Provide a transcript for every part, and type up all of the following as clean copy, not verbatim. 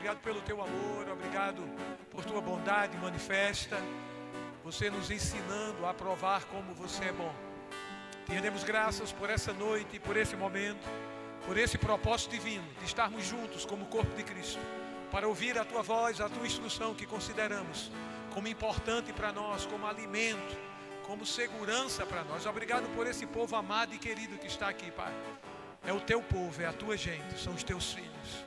obrigado pelo teu amor, obrigado por tua bondade manifesta, você nos ensinando a provar como você é bom. Te rendemos graças por essa noite, por esse momento, por esse propósito divino de estarmos juntos como corpo de Cristo, para ouvir a tua voz, a tua instrução que consideramos como importante para nós, como alimento, como segurança para nós. Obrigado por esse povo amado e querido que está aqui, Pai. É o teu povo, é a tua gente, são os teus filhos.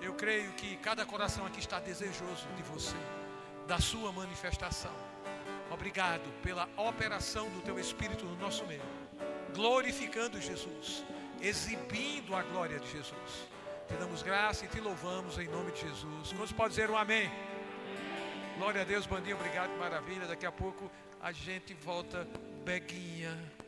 Eu creio que cada coração aqui está desejoso de você, da sua manifestação. Obrigado pela operação do teu Espírito no nosso meio, glorificando Jesus, exibindo a glória de Jesus. Te damos graça e te louvamos em nome de Jesus. Quantos podem dizer um amém? Glória a Deus, bandinho, obrigado, maravilha. Daqui a pouco a gente volta, Beguinha.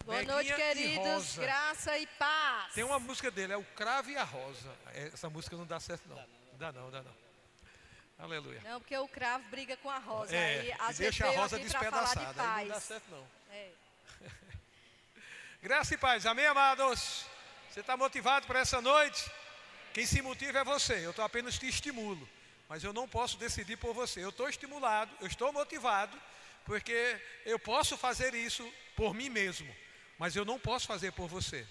Boa Beguinha noite, queridos, graça e paz. Tem uma música dele, é o Cravo e a Rosa. Essa música não dá certo não. Dá não. Aleluia. Não, porque o cravo briga com a rosa. Aí deixa a rosa despedaçada, aí não dá certo não. Graça e paz, amém, amados? Você está motivado para essa noite? Quem se motiva é você, eu estou apenas te estimulo. Mas eu não posso decidir por você. Eu estou estimulado, eu estou motivado, porque eu posso fazer isso por mim mesmo, mas eu não posso fazer por você.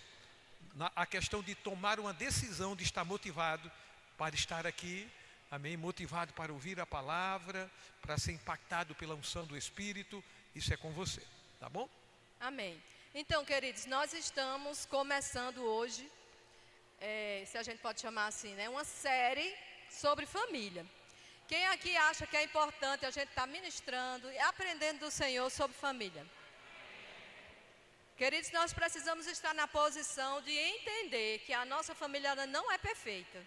A questão de tomar uma decisão de estar motivado para estar aqui, amém? Motivado para ouvir a palavra, para ser impactado pela unção do Espírito, isso é com você, tá bom? Amém. Então, queridos, nós estamos começando hoje, se a gente pode chamar assim, né? Uma série sobre família. Quem aqui acha que é importante a gente estar ministrando e aprendendo do Senhor sobre família? Queridos, nós precisamos estar na posição de entender que a nossa família ela não é perfeita.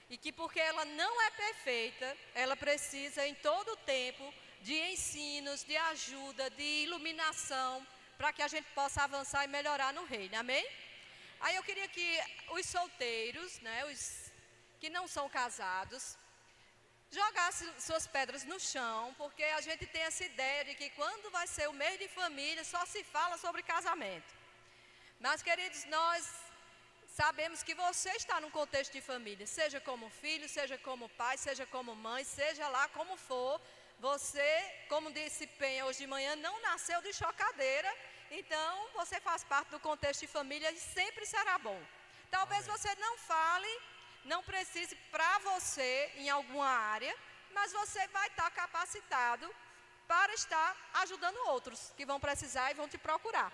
E que porque ela não é perfeita, ela precisa em todo o tempo de ensinos, de ajuda, de iluminação, para que a gente possa avançar e melhorar no reino, amém? Aí eu queria que os solteiros, né, os que não são casados, jogassem suas pedras no chão, porque a gente tem essa ideia de que quando vai ser o mês de família, só se fala sobre casamento. Mas, queridos, nós sabemos que você está num contexto de família, seja como filho, seja como pai, seja como mãe, seja lá como for. Você, como disse Penha hoje de manhã, não nasceu de chocadeira, então você faz parte do contexto de família e sempre será bom. Talvez você não fale, não precise para você em alguma área, mas você vai estar capacitado para estar ajudando outros que vão precisar e vão te procurar.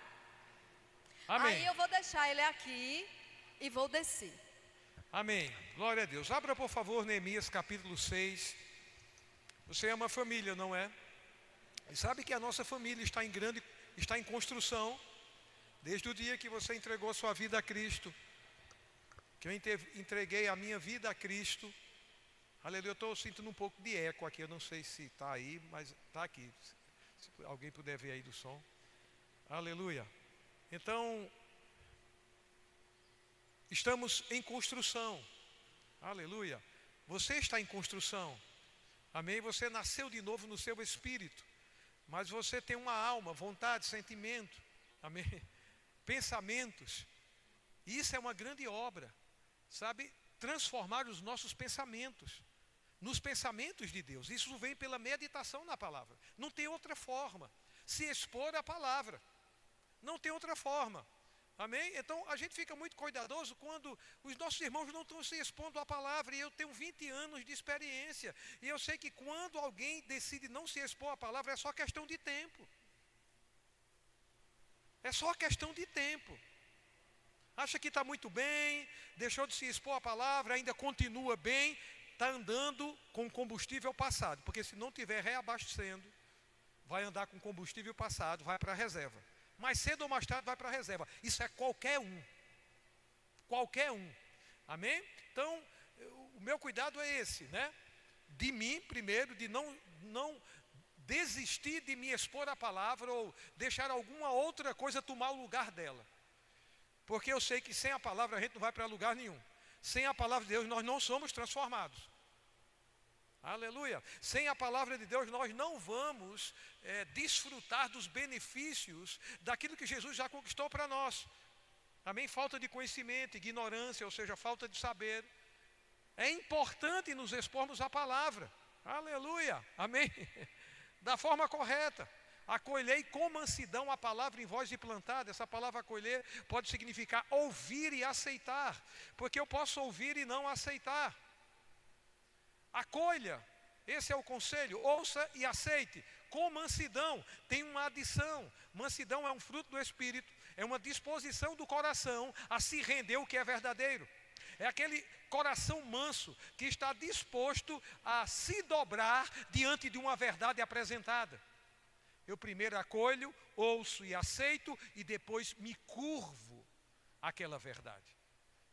Amém. Aí eu vou deixar ele aqui e vou descer. Amém. Glória a Deus. Abra, por favor, Neemias capítulo 6. Você é uma família, não é? E sabe que a nossa família está em construção. Desde o dia que você entregou a sua vida a Cristo, que eu entreguei a minha vida a Cristo. Aleluia, eu estou sentindo um pouco de eco aqui, eu não sei se está aí, mas está aqui. Se alguém puder ver aí do som. Aleluia. Então, estamos em construção. Aleluia. Você está em construção. Amém? Você nasceu de novo no seu espírito. Mas você tem uma alma, vontade, sentimento. Amém? Pensamentos. E isso é uma grande obra. Sabe? Transformar os nossos pensamentos nos pensamentos de Deus. Isso vem pela meditação na palavra. Não tem outra forma. Se expor à palavra. Não tem outra forma. Amém? Então a gente fica muito cuidadoso quando os nossos irmãos não estão se expondo à palavra. E eu tenho 20 anos de experiência. E eu sei que quando alguém decide não se expor à palavra, é só questão de tempo. É só questão de tempo. Acha que está muito bem, deixou de se expor à palavra, ainda continua bem, está andando com combustível passado. Porque se não estiver reabastecendo, vai andar com combustível passado, vai para a reserva. Mais cedo ou mais tarde vai para a reserva. Isso é qualquer um. Qualquer um. Amém? Então, o meu cuidado é esse, né? De mim, primeiro, de não desistir de me expor à palavra ou deixar alguma outra coisa tomar o lugar dela. Porque eu sei que sem a palavra a gente não vai para lugar nenhum. Sem a palavra de Deus nós não somos transformados. Aleluia. Sem a palavra de Deus nós não vamos desfrutar dos benefícios daquilo que Jesus já conquistou para nós. Amém? Falta de conhecimento, ignorância, ou seja, falta de saber. É importante nos expormos a palavra. Aleluia. Amém. Da forma correta. Acolhei com mansidão a palavra em voz de plantada. Essa palavra acolher pode significar ouvir e aceitar. Porque eu posso ouvir e não aceitar. Acolha. Esse é o conselho. Ouça e aceite. Com mansidão. Tem uma adição. Mansidão é um fruto do Espírito. É uma disposição do coração a se render o que é verdadeiro. É aquele coração manso que está disposto a se dobrar diante de uma verdade apresentada. Eu primeiro acolho, ouço e aceito e depois me curvo àquela verdade.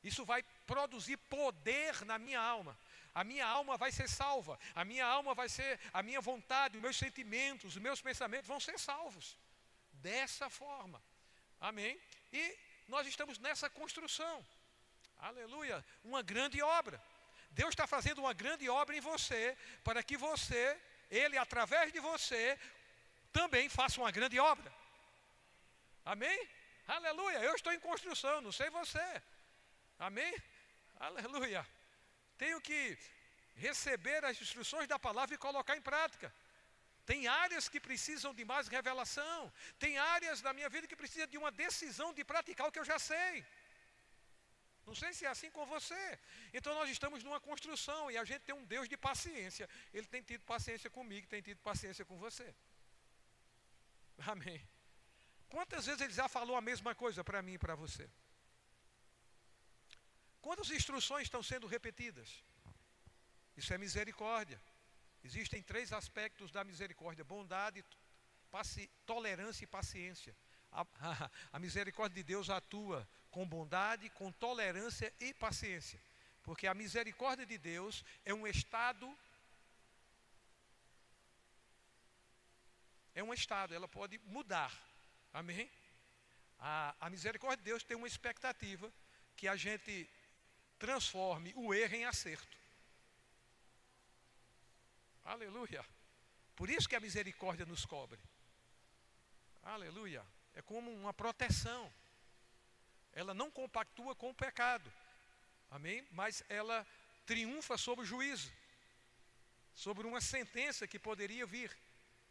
Isso vai produzir poder na minha alma. A minha alma vai ser salva. A minha alma vai ser, a minha vontade, os meus sentimentos, os meus pensamentos vão ser salvos. Dessa forma. Amém? E nós estamos nessa construção. Aleluia. Uma grande obra. Deus está fazendo uma grande obra em você, para que você, Ele através de você, também faça uma grande obra. Amém? Aleluia. Eu estou em construção, não sei você. Amém? Aleluia. Tenho que receber as instruções da palavra e colocar em prática. Tem áreas que precisam de mais revelação. Tem áreas da minha vida que precisam de uma decisão de praticar o que eu já sei. Não sei se é assim com você. Então nós estamos numa construção e a gente tem um Deus de paciência. Ele tem tido paciência comigo, tem tido paciência com você. Amém. Quantas vezes ele já falou a mesma coisa para mim e para você? Quantas instruções estão sendo repetidas? Isso é misericórdia. Existem 3 aspectos da misericórdia: bondade, tolerância e paciência. A misericórdia de Deus atua com bondade, com tolerância e paciência. Porque a misericórdia de Deus é um estado, ela pode mudar. Amém? A misericórdia de Deus tem uma expectativa que a gente transforme o erro em acerto. Aleluia. Por isso que a misericórdia nos cobre. Aleluia. É como uma proteção. Ela não compactua com o pecado. Amém? Mas ela triunfa sobre o juízo. Sobre uma sentença que poderia vir.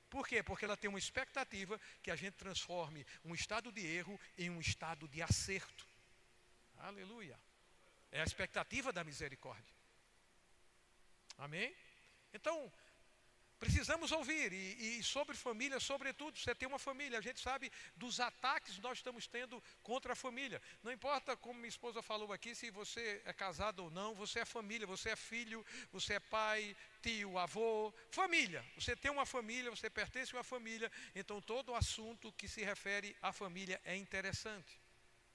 Por quê? Porque ela tem uma expectativa que a gente transforme um estado de erro em um estado de acerto. Aleluia. É a expectativa da misericórdia. Amém? Então, precisamos ouvir, e sobre família, sobretudo, você tem uma família, a gente sabe dos ataques que nós estamos tendo contra a família. Não importa, como minha esposa falou aqui, se você é casado ou não, você é família, você é filho, você é pai, tio, avô, família. Você tem uma família, você pertence a uma família, então todo assunto que se refere à família é interessante.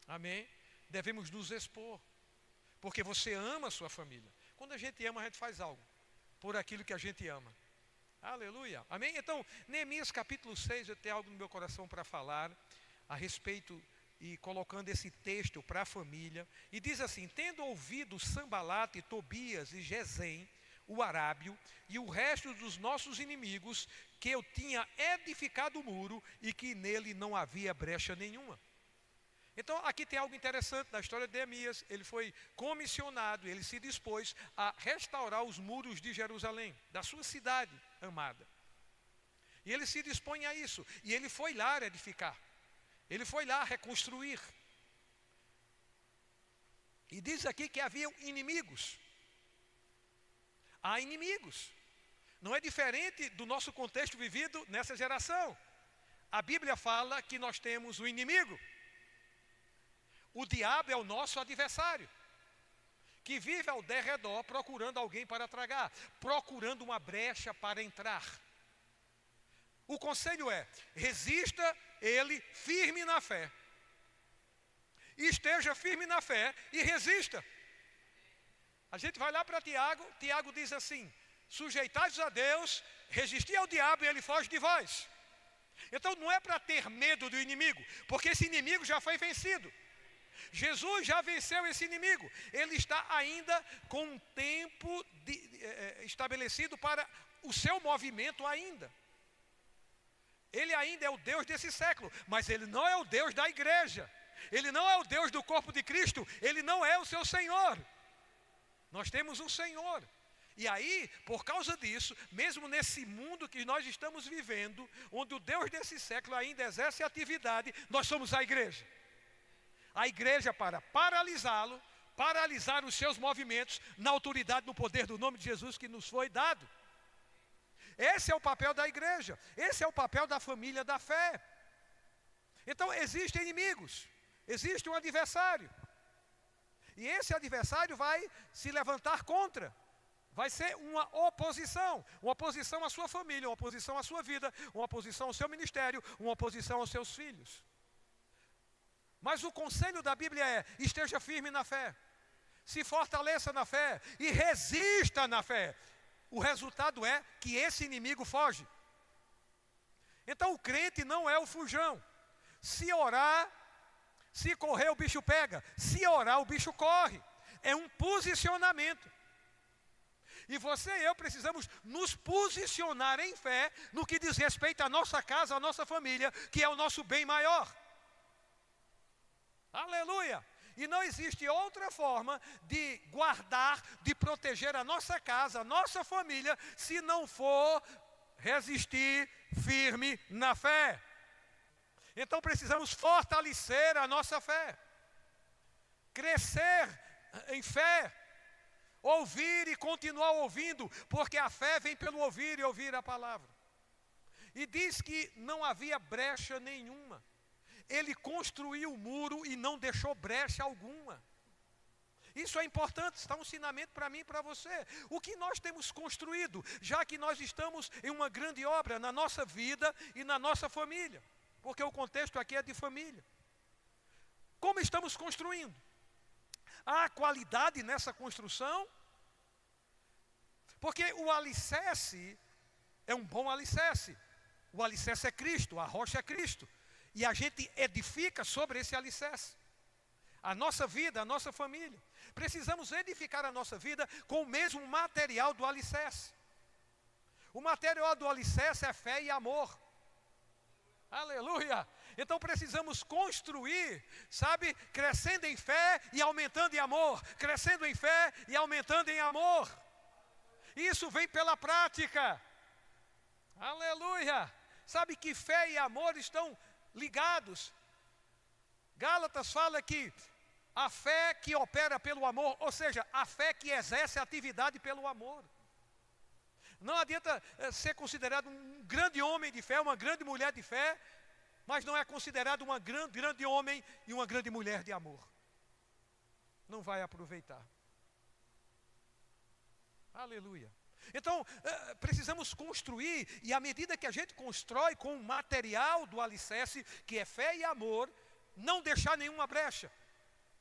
Amém? Devemos nos expor, porque você ama a sua família. Quando a gente ama, a gente faz algo por aquilo que a gente ama. Aleluia. Amém? Então, Neemias capítulo 6, eu tenho algo no meu coração para falar a respeito e colocando esse texto para a família. E diz assim: tendo ouvido Sambalate, Tobias e Gesem, o arábio, e o resto dos nossos inimigos, que eu tinha edificado o muro e que nele não havia brecha nenhuma. Então, aqui tem algo interessante na história de Neemias. Ele foi comissionado, ele se dispôs a restaurar os muros de Jerusalém, da sua cidade amada. E ele se dispõe a isso. E ele foi lá edificar. Ele foi lá reconstruir. E diz aqui que haviam inimigos. Há inimigos. Não é diferente do nosso contexto vivido nessa geração. A Bíblia fala que nós temos o inimigo. O diabo é o nosso adversário, que vive ao derredor procurando alguém para tragar, procurando uma brecha para entrar. O conselho é: resista ele firme na fé. Esteja firme na fé e resista. A gente vai lá para Tiago, Tiago diz assim: sujeitai-vos a Deus, resisti ao diabo e ele foge de vós. Então não é para ter medo do inimigo, porque esse inimigo já foi vencido. Jesus já venceu esse inimigo. Ele está ainda com um tempo estabelecido para o seu movimento ainda. Ele ainda é o Deus desse século, mas ele não é o Deus da igreja. Ele não é o Deus do corpo de Cristo. Ele não é o seu Senhor. Nós temos um Senhor. E aí, por causa disso, mesmo nesse mundo que nós estamos vivendo, onde o Deus desse século ainda exerce atividade, nós somos a igreja. A igreja para paralisá-lo, paralisar os seus movimentos na autoridade, no poder do nome de Jesus que nos foi dado. Esse é o papel da igreja. Esse é o papel da família da fé. Então, existem inimigos. Existe um adversário. E esse adversário vai se levantar contra. Vai ser uma oposição à sua família, uma oposição à sua vida, uma oposição ao seu ministério, uma oposição aos seus filhos. Mas o conselho da Bíblia é: esteja firme na fé, se fortaleça na fé e resista na fé. O resultado é que esse inimigo foge. Então o crente não é o fujão. Se orar, se correr o bicho pega, se orar o bicho corre. É um posicionamento. E você e eu precisamos nos posicionar em fé no que diz respeito à nossa casa, à nossa família, que é o nosso bem maior. Aleluia! E não existe outra forma de guardar, de proteger a nossa casa, a nossa família, se não for resistir firme na fé. Então precisamos fortalecer a nossa fé, crescer em fé, ouvir e continuar ouvindo, porque a fé vem pelo ouvir e ouvir a palavra. E diz que não havia brecha nenhuma. Ele construiu o muro e não deixou brecha alguma. Isso é importante, está um ensinamento para mim e para você. O que nós temos construído, já que nós estamos em uma grande obra na nossa vida e na nossa família, porque o contexto aqui é de família. Como estamos construindo? Há qualidade nessa construção? Porque o alicerce é um bom alicerce. O alicerce é Cristo, a rocha é Cristo. E a gente edifica sobre esse alicerce. A nossa vida, a nossa família. Precisamos edificar a nossa vida com o mesmo material do alicerce. O material do alicerce é fé e amor. Aleluia! Então precisamos construir, sabe, crescendo em fé e aumentando em amor, crescendo em fé e aumentando em amor. Isso vem pela prática. Aleluia! Sabe que fé e amor estão ligados. Gálatas fala que a fé que opera pelo amor, ou seja, a fé que exerce a atividade pelo amor. Não adianta ser considerado um grande homem de fé, uma grande mulher de fé, mas não é considerado um grande homem e uma grande mulher de amor. Não vai aproveitar. Aleluia. Então, precisamos construir, e à medida que a gente constrói com o material do alicerce, que é fé e amor, não deixar nenhuma brecha.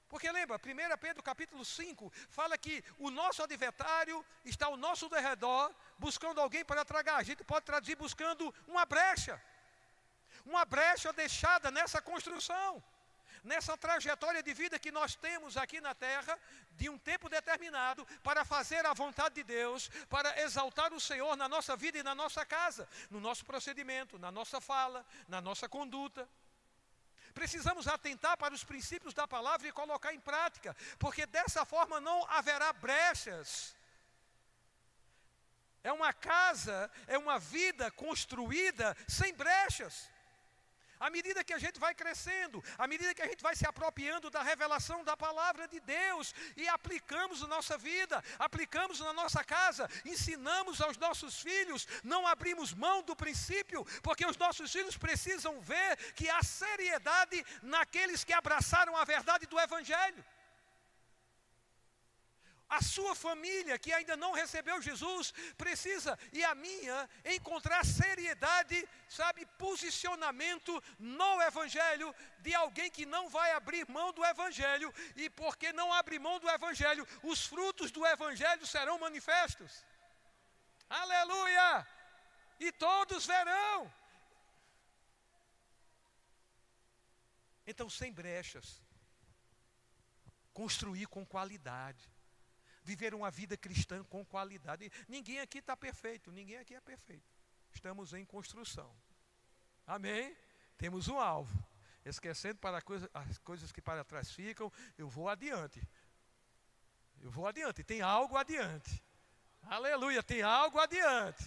Porque lembra, 1 Pedro capítulo 5, fala que o nosso adversário está ao nosso derredor, buscando alguém para tragar. A gente pode traduzir buscando uma brecha deixada nessa construção, nessa trajetória de vida que nós temos aqui na terra, de um tempo determinado, para fazer a vontade de Deus, para exaltar o Senhor na nossa vida e na nossa casa, no nosso procedimento, na nossa fala, na nossa conduta. Precisamos atentar para os princípios da palavra e colocar em prática, porque dessa forma não haverá brechas. É uma casa, é uma vida construída sem brechas. À medida que a gente vai crescendo, à medida que a gente vai se apropriando da revelação da palavra de Deus e aplicamos na nossa vida, aplicamos na nossa casa, ensinamos aos nossos filhos, não abrimos mão do princípio, porque os nossos filhos precisam ver que há seriedade naqueles que abraçaram a verdade do Evangelho. A sua família que ainda não recebeu Jesus precisa, e a minha, encontrar seriedade, sabe, posicionamento no Evangelho de alguém que não vai abrir mão do Evangelho. E porque não abre mão do Evangelho, os frutos do Evangelho serão manifestos. Aleluia! E todos verão. Então, sem brechas, construir com qualidade. Viver uma vida cristã com qualidade. Ninguém aqui está perfeito, ninguém aqui é perfeito. Estamos em construção. Amém? Temos um alvo. Esquecendo para as coisas que para trás ficam, eu vou adiante. Eu vou adiante, tem algo adiante. Aleluia, tem algo adiante.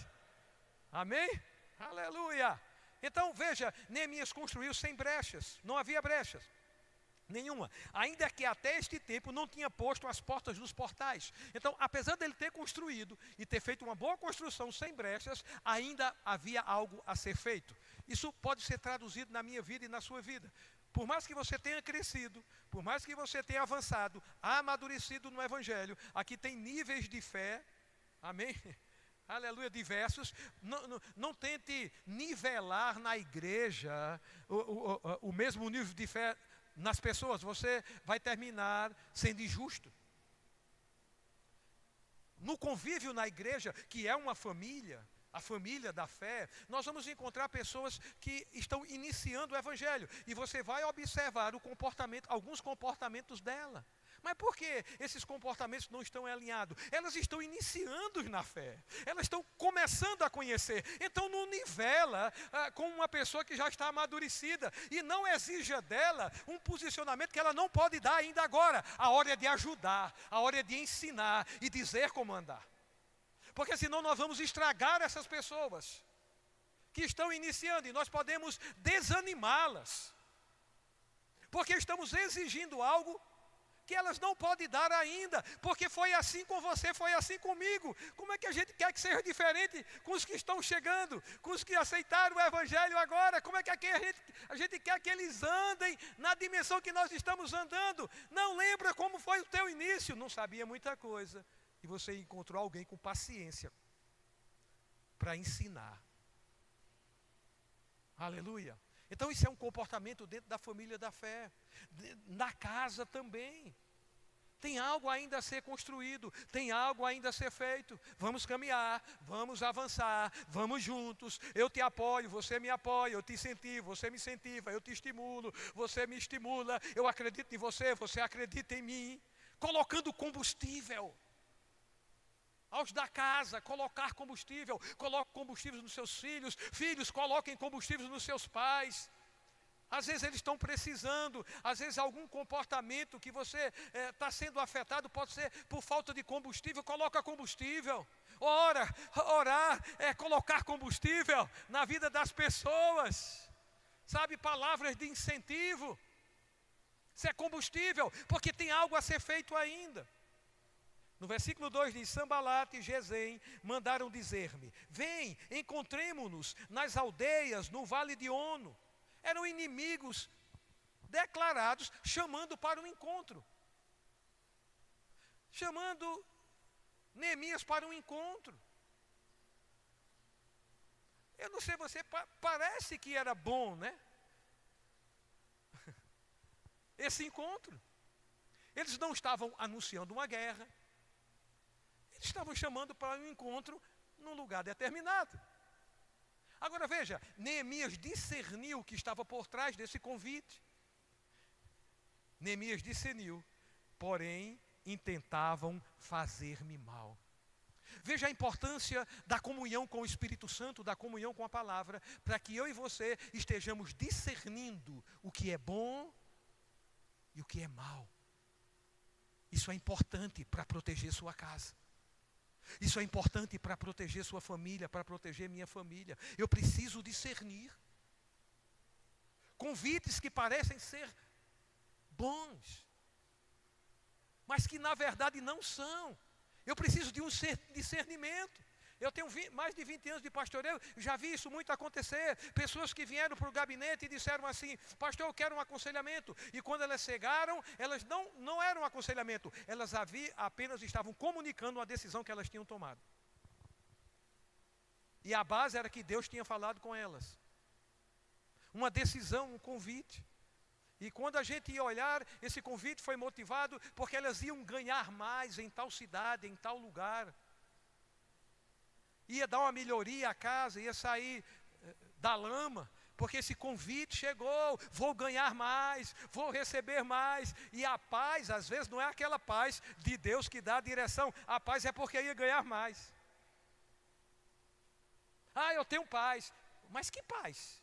Amém? Aleluia. Então veja, Neemias construiu sem brechas, não havia brechas nenhuma, ainda que até este tempo não tinha posto as portas dos portais. Então, apesar dele ter construído e ter feito uma boa construção sem brechas, ainda havia algo a ser feito. Isso pode ser traduzido na minha vida e na sua vida. Por mais que você tenha crescido, por mais que você tenha avançado, amadurecido no Evangelho, aqui tem níveis de fé, amém? Aleluia, diversos. Não tente nivelar na igreja o mesmo nível de fé nas pessoas, você vai terminar sendo injusto. No convívio na igreja, que é uma família, a família da fé, nós vamos encontrar pessoas que estão iniciando o Evangelho, e você vai observar alguns comportamentos dela. Mas por que esses comportamentos não estão alinhados? Elas estão iniciando na fé, elas estão começando a conhecer. Então não nivela com uma pessoa que já está amadurecida, e não exija dela um posicionamento que ela não pode dar ainda agora. A hora é de ajudar, a hora é de ensinar e dizer como andar. Porque senão nós vamos estragar essas pessoas que estão iniciando, e nós podemos desanimá-las, porque estamos exigindo algo que elas não podem dar ainda, porque foi assim com você, foi assim comigo. Como é que a gente quer que seja diferente com os que estão chegando, com os que aceitaram o Evangelho agora? Como é que a gente quer que eles andem na dimensão que nós estamos andando? Não lembra como foi o teu início? Não sabia muita coisa, e você encontrou alguém com paciência para ensinar. Aleluia. Então isso é um comportamento dentro da família da fé. Na casa também. Tem algo ainda a ser construído, tem algo ainda a ser feito. Vamos caminhar, vamos avançar, vamos juntos. Eu te apoio, você me apoia, eu te incentivo, você me incentiva, eu te estimulo, você me estimula. Eu acredito em você, você acredita em mim. Colocando combustível. Aos da casa, colocar combustível. Coloque combustíveis nos seus filhos. Filhos, coloquem combustíveis nos seus pais. Às vezes eles estão precisando. Às vezes algum comportamento que você está sendo afetado pode ser por falta de combustível. Coloca combustível. Orar é colocar combustível na vida das pessoas. Sabe, palavras de incentivo. Isso é combustível, porque tem algo a ser feito ainda. No versículo 2 diz: Sambalate e Gesem mandaram dizer-me: vem, encontremo-nos nas aldeias, no vale de Ono. Eram inimigos declarados, chamando para um encontro. Chamando Neemias para um encontro. Eu não sei você, parece que era bom, né? Esse encontro. Eles não estavam anunciando uma guerra. Eles estavam chamando para um encontro num lugar determinado. Agora veja, Neemias discerniu o que estava por trás desse convite. Neemias discerniu, porém intentavam fazer-me mal. Veja a importância da comunhão com o Espírito Santo, da comunhão com a palavra, para que eu e você estejamos discernindo o que é bom e o que é mal. Isso é importante para proteger sua casa. Isso é importante para proteger sua família, para proteger minha família. Eu preciso discernir. Convites que parecem ser bons, mas que na verdade não são. Eu preciso de um discernimento. Eu tenho mais de 20 anos de pastoreio, já vi isso muito acontecer. Pessoas que vieram para o gabinete e disseram assim: pastor, eu quero um aconselhamento. E quando elas chegaram, elas não eram um aconselhamento. Elas apenas estavam comunicando uma decisão que elas tinham tomado. E a base era que Deus tinha falado com elas. Uma decisão, um convite. E quando a gente ia olhar, esse convite foi motivado porque elas iam ganhar mais em tal cidade, em tal lugar. Ia dar uma melhoria à casa, ia sair da lama, porque esse convite chegou, vou ganhar mais, vou receber mais. E a paz, às vezes, não é aquela paz de Deus que dá a direção, a paz é porque ia ganhar mais. Ah, eu tenho paz, mas que paz?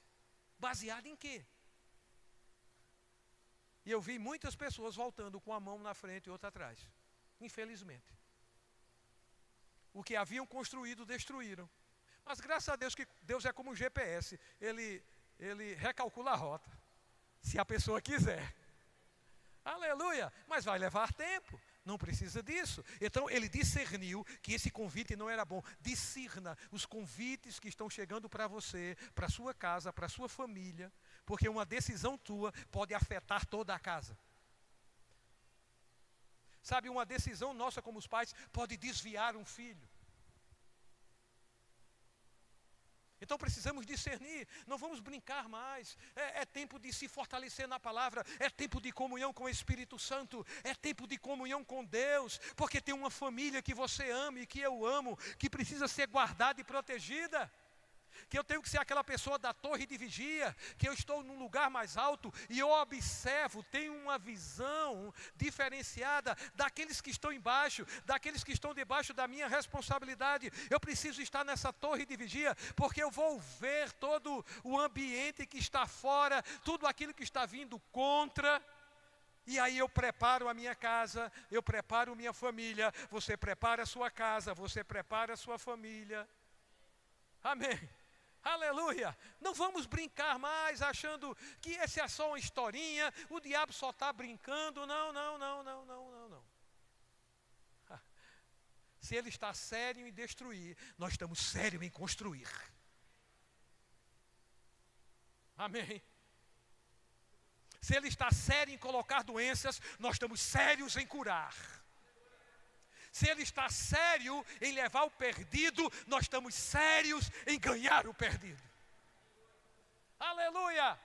Baseada em quê? E eu vi muitas pessoas voltando com a mão na frente e outra atrás. Infelizmente. O que haviam construído, destruíram. Mas graças a Deus que Deus é como um GPS. Ele recalcula a rota. Se a pessoa quiser. Aleluia. Mas vai levar tempo. Não precisa disso. Então ele discerniu que esse convite não era bom. Discirna os convites que estão chegando para você, para sua casa, para sua família. Porque uma decisão tua pode afetar toda a casa. Sabe, uma decisão nossa como os pais pode desviar um filho. Então precisamos discernir, não vamos brincar mais. É tempo de se fortalecer na palavra, é tempo de comunhão com o Espírito Santo, é tempo de comunhão com Deus, porque tem uma família que você ama e que eu amo, que precisa ser guardada e protegida. Que eu tenho que ser aquela pessoa da torre de vigia, que eu estou num lugar mais alto e eu observo, tenho uma visão diferenciada daqueles que estão embaixo, daqueles que estão debaixo da minha responsabilidade. Eu preciso estar nessa torre de vigia, porque eu vou ver todo o ambiente que está fora, tudo aquilo que está vindo contra. E aí eu preparo a minha casa, eu preparo minha família, você prepara a sua casa, você prepara a sua família. Amém. Aleluia, não vamos brincar mais achando que essa é só uma historinha, o diabo só está brincando, não. Se ele está sério em destruir, nós estamos sérios em construir. Amém. Se ele está sério em colocar doenças, nós estamos sérios em curar. Se ele está sério em levar o perdido, nós estamos sérios em ganhar o perdido. Aleluia!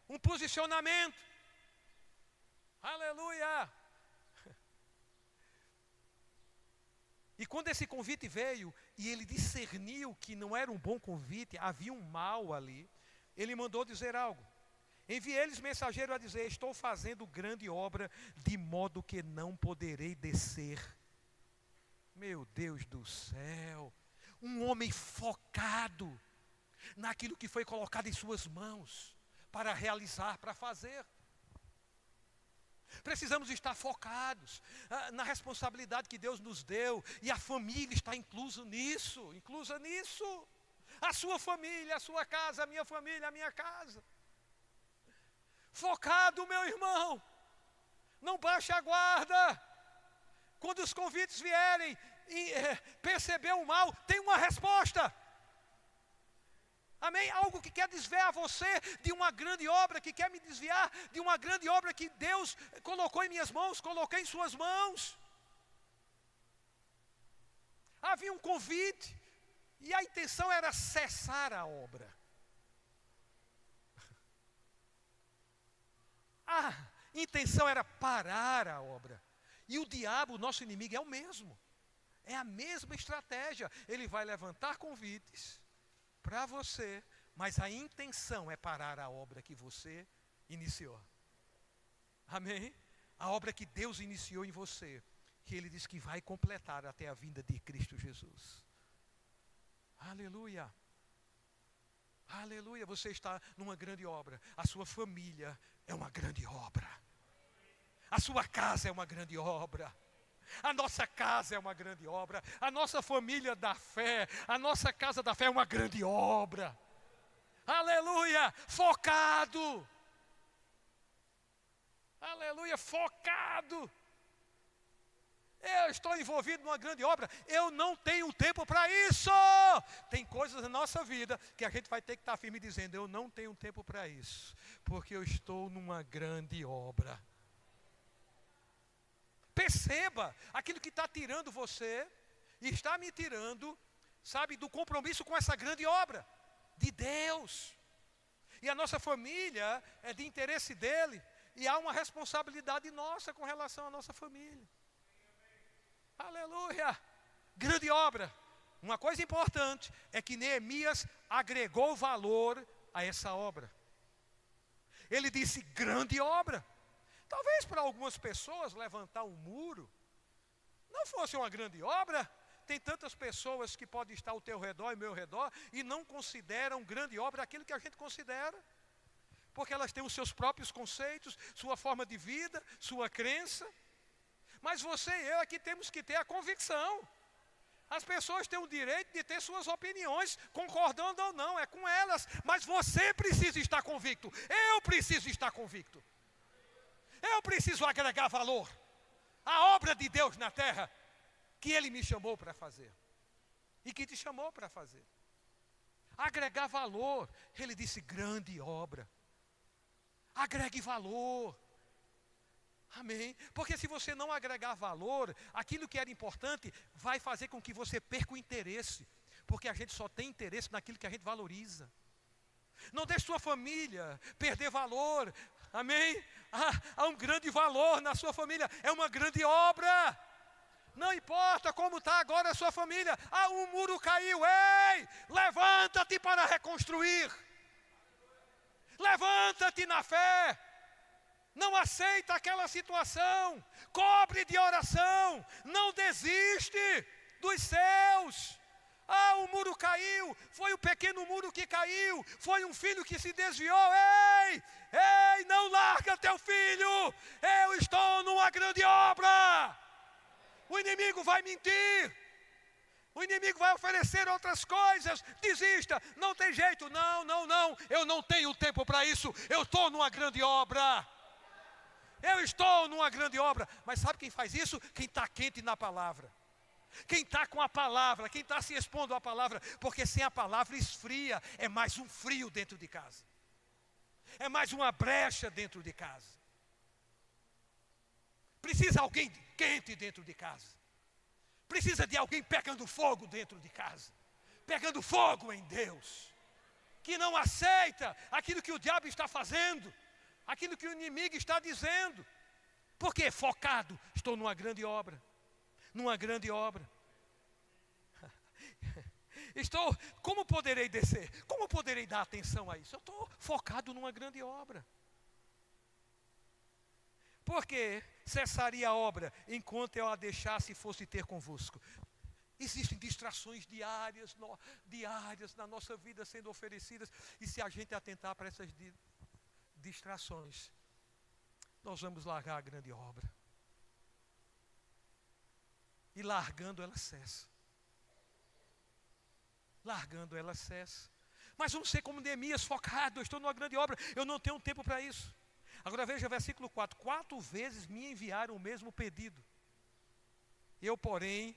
Um posicionamento. Aleluia! E quando esse convite veio, e ele discerniu que não era um bom convite, havia um mal ali, ele mandou dizer algo. Enviei-lhes mensageiro a dizer, estou fazendo grande obra, de modo que não poderei descer. Meu Deus do céu, um homem focado naquilo que foi colocado em suas mãos para realizar, para fazer. Precisamos estar focados na responsabilidade que Deus nos deu, e a família está inclusa nisso. A sua família, a sua casa, a minha família, a minha casa. Focado, meu irmão, não baixe a guarda. Quando os convites vierem e perceber o mal, tem uma resposta. Amém? Algo que quer desviar você de uma grande obra, que quer me desviar de uma grande obra que Deus colocou em minhas mãos, coloquei em suas mãos. Havia um convite e a intenção era cessar a obra. A intenção era parar a obra. E o diabo, nosso inimigo, é o mesmo. É a mesma estratégia. Ele vai levantar convites para você, mas a intenção é parar a obra que você iniciou. Amém? A obra que Deus iniciou em você, que Ele diz que vai completar até a vinda de Cristo Jesus. Aleluia. Aleluia. Você está numa grande obra. A sua família é uma grande obra. A sua casa é uma grande obra. A nossa casa é uma grande obra. A nossa família da fé, a nossa casa da fé é uma grande obra. Aleluia, focado. Aleluia, focado. Eu estou envolvido numa grande obra. Eu não tenho tempo para isso. Tem coisas na nossa vida que a gente vai ter que estar firme dizendo, eu não tenho tempo para isso, porque eu estou numa grande obra. Perceba aquilo que está tirando você e está me tirando, sabe, do compromisso com essa grande obra de Deus. E a nossa família é de interesse dele e há uma responsabilidade nossa com relação à nossa família. Aleluia! Grande obra. Uma coisa importante é que Neemias agregou valor a essa obra. Ele disse grande obra. Talvez para algumas pessoas levantar um muro não fosse uma grande obra. Tem tantas pessoas que podem estar ao teu redor e ao meu redor e não consideram grande obra aquilo que a gente considera. Porque elas têm os seus próprios conceitos, sua forma de vida, sua crença. Mas você e eu aqui temos que ter a convicção. As pessoas têm o direito de ter suas opiniões, concordando ou não, é com elas. Mas você precisa estar convicto. Eu preciso estar convicto. Eu preciso agregar valor à obra de Deus na terra, que Ele me chamou para fazer. E que te chamou para fazer. Agregar valor. Ele disse, grande obra. Agregue valor. Amém. Porque se você não agregar valor, aquilo que era importante vai fazer com que você perca o interesse. Porque a gente só tem interesse naquilo que a gente valoriza. Não deixe sua família perder valor. Amém. Há um grande valor na sua família. É uma grande obra. Não importa como está agora a sua família. Um muro caiu. Ei, levanta-te para reconstruir. Levanta-te na fé. Não aceita aquela situação, cobre de oração, não desiste dos seus. O muro caiu, foi o pequeno muro que caiu, foi um filho que se desviou. Ei, não larga teu filho, eu estou numa grande obra. O inimigo vai mentir, o inimigo vai oferecer outras coisas, desista, não tem jeito, não, eu não tenho tempo para isso, eu estou numa grande obra. Eu estou numa grande obra. Mas sabe quem faz isso? Quem está quente na palavra. Quem está com a palavra, quem está se expondo à palavra. Porque sem a palavra esfria. É mais um frio dentro de casa. É mais uma brecha dentro de casa. Precisa alguém quente dentro de casa. Precisa de alguém pegando fogo dentro de casa. Pegando fogo em Deus. Que não aceita aquilo que o diabo está fazendo. Aquilo que o inimigo está dizendo. Porque focado, estou numa grande obra. Numa grande obra. Como poderei descer? Como poderei dar atenção a isso? Eu estou focado numa grande obra. Porque cessaria a obra enquanto eu a deixasse e fosse ter convosco. Existem distrações diárias na nossa vida sendo oferecidas. E se a gente atentar para essas distrações, nós vamos largar a grande obra. E largando ela cessa. Largando ela cessa. Mas vamos ser como Neemias, focado, eu estou numa grande obra, eu não tenho tempo para isso. Agora veja o versículo 4. 4 vezes me enviaram o mesmo pedido. Eu, porém,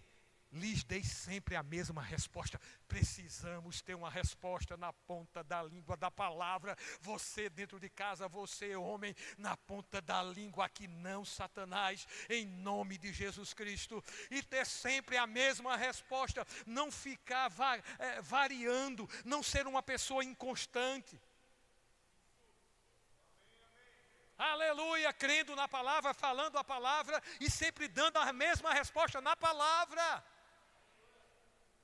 lhes dei sempre a mesma resposta. Precisamos ter uma resposta na ponta da língua da palavra. Você dentro de casa, você homem, na ponta da língua, aqui não Satanás, em nome de Jesus Cristo. E ter sempre a mesma resposta, não ficar variando, não ser uma pessoa inconstante. Aleluia, crendo na palavra, falando a palavra e sempre dando a mesma resposta na palavra.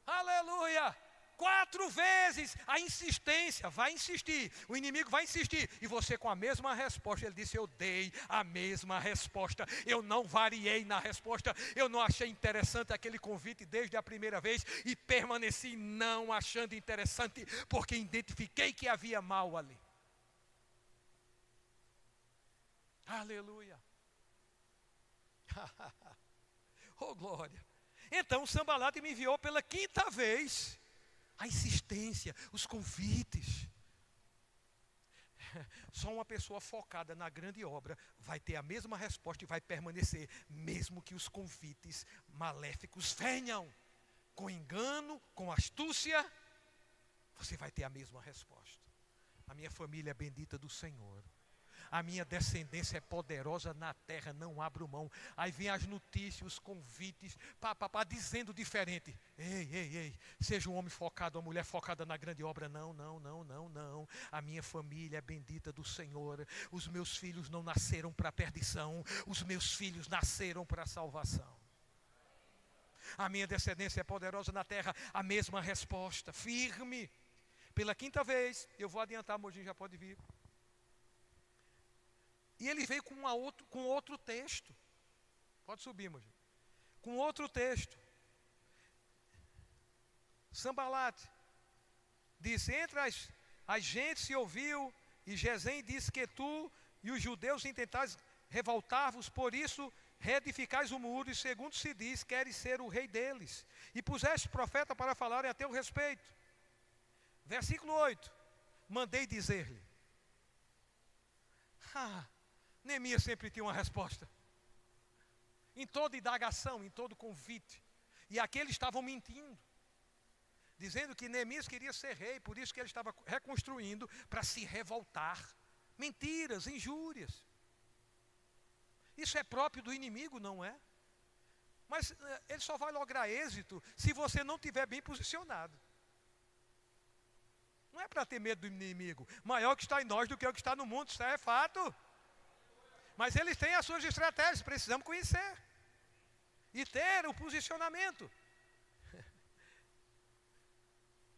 Aleluia! 4 vezes a insistência, vai insistir, o inimigo vai insistir, e você com a mesma resposta. Ele disse, eu dei a mesma resposta, eu não variei na resposta, eu não achei interessante aquele convite desde a primeira vez, e permaneci não achando interessante, porque identifiquei que havia mal ali. Aleluia! Oh glória! Então Sanbalate me enviou pela 5ª vez. A insistência, os convites. Só uma pessoa focada na grande obra vai ter a mesma resposta e vai permanecer, mesmo que os convites maléficos venham. Com engano, com astúcia, você vai ter a mesma resposta. A minha família é bendita do Senhor. A minha descendência é poderosa na terra, não abro mão. Aí vem as notícias, os convites, dizendo diferente. Ei, seja um homem focado, uma mulher focada na grande obra. Não. A minha família é bendita do Senhor. Os meus filhos não nasceram para perdição, os meus filhos nasceram para a salvação. A minha descendência é poderosa na terra, a mesma resposta, firme. Pela 5ª vez, eu vou adiantar, Mojinho já pode vir. E ele veio com outro texto. Pode subir, Mojinho. Com outro texto. Sanbalate disse, entre as gentes se ouviu, e Gesem disse que tu e os judeus intentais revoltar-vos, por isso reedificais o muro, e segundo se diz, queres ser o rei deles. E puseste profeta para falarem a teu respeito. Versículo 8. Mandei dizer-lhe. Neemias sempre tinha uma resposta. Em toda indagação, em todo convite. E aqui eles estavam mentindo. Dizendo que Neemias queria ser rei, por isso que ele estava reconstruindo para se revoltar. Mentiras, injúrias. Isso é próprio do inimigo, não é? Mas ele só vai lograr êxito se você não estiver bem posicionado. Não é para ter medo do inimigo. Maior que está em nós do que o que está no mundo, isso é fato. Mas eles têm as suas estratégias, precisamos conhecer. E ter o posicionamento.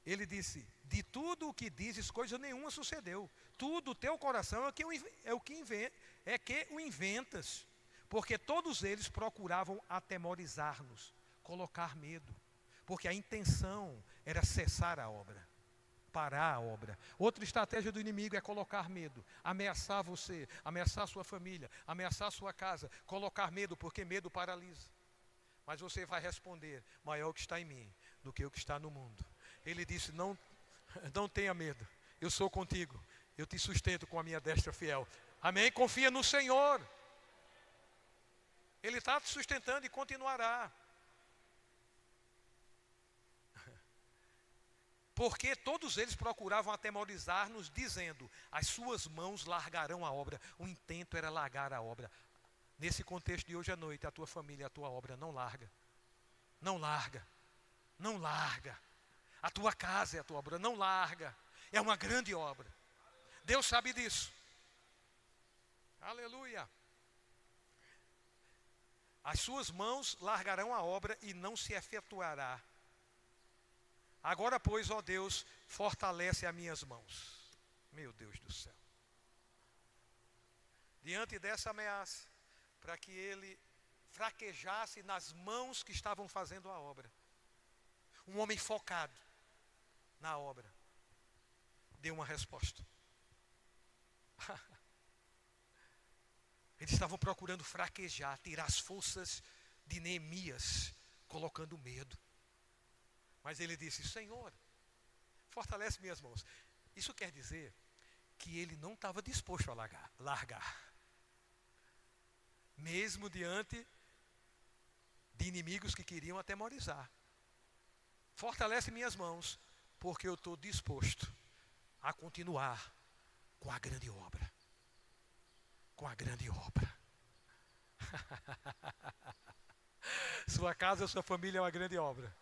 Ele disse, de tudo o que dizes, coisa nenhuma sucedeu. Tudo o teu coração é que o inventas. Porque todos eles procuravam atemorizar-nos, colocar medo. Porque a intenção era cessar a obra, parar a obra. Outra estratégia do inimigo é colocar medo, ameaçar você, ameaçar sua família, ameaçar sua casa, colocar medo, porque medo paralisa. Mas você vai responder, maior o que está em mim do que o que está no mundo. Ele disse, não tenha medo, eu sou contigo, eu te sustento com a minha destra fiel. Amém? Confia no Senhor. Ele está te sustentando e continuará. Porque todos eles procuravam atemorizar-nos, dizendo, as suas mãos largarão a obra. O intento era largar a obra. Nesse contexto de hoje à noite, a tua família, a tua obra, não larga. Não larga. Não larga. A tua casa é a tua obra, não larga. É uma grande obra. Deus sabe disso. Aleluia. As suas mãos largarão a obra e não se efetuará. Agora, pois, ó Deus, fortalece as minhas mãos. Meu Deus do céu. Diante dessa ameaça, para que ele fraquejasse nas mãos que estavam fazendo a obra. Um homem focado na obra deu uma resposta. Eles estavam procurando fraquejar, tirar as forças de Neemias, colocando medo. Mas ele disse, Senhor, fortalece minhas mãos. Isso quer dizer que ele não estava disposto a largar. Mesmo diante de inimigos que queriam atemorizar. Fortalece minhas mãos, porque eu estou disposto a continuar com a grande obra. Com a grande obra. Sua casa, sua família é uma grande obra.